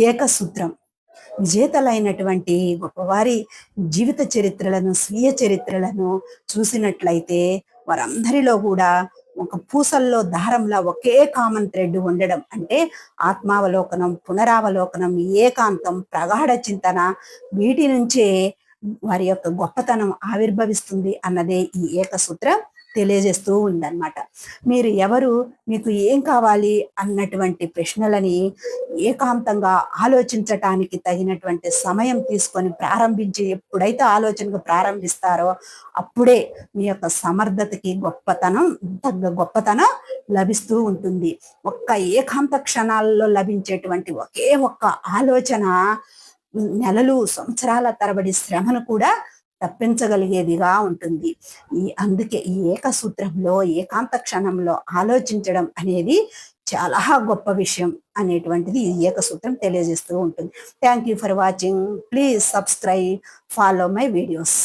ఏకసూత్రం విజేతలైనటువంటి గొప్పవారి జీవిత చరిత్రలను, స్వీయ చరిత్రలను చూసినట్లయితే వారందరిలో కూడా ఒక పూసల్లో దారంలా ఒకే కామన్ థ్రెడ్ ఉండడం. అంటే ఆత్మావలోకనం, పునరావలోకనం, ఏకాంతం, ప్రగాఢ చింతన, వీటి నుంచే వారి యొక్క గొప్పతనం ఆవిర్భవిస్తుంది అన్నదే ఈ ఏకసూత్రం తెలియజేస్తూ ఉందన్నమాట. మీరు ఎవరు, మీకు ఏం కావాలి అన్నటువంటి ప్రశ్నలని ఏకాంతంగా ఆలోచించటానికి తగినటువంటి సమయం తీసుకొని ప్రారంభించి, ఎప్పుడైతే ఆలోచనకు ప్రారంభిస్తారో అప్పుడే మీ యొక్క సమర్థతకి గొప్పతనం లభిస్తూ ఉంటుంది. ఒక్క ఏకాంత క్షణాల్లో లభించేటువంటి ఒకే ఒక్క ఆలోచన నెలలు, సంవత్సరాల తరబడి శ్రమను కూడా తప్పించగలిగేదిగా ఉంటుంది. అందుకే ఈ ఏకసూత్రంలో, ఏకాంత క్షణంలో ఆలోచించడం అనేది చాలా గొప్ప విషయం అనేటువంటిది ఈ ఏకసూత్రం తెలియజేస్తూ ఉంటుంది. Thank you for watching. Please subscribe, follow my videos.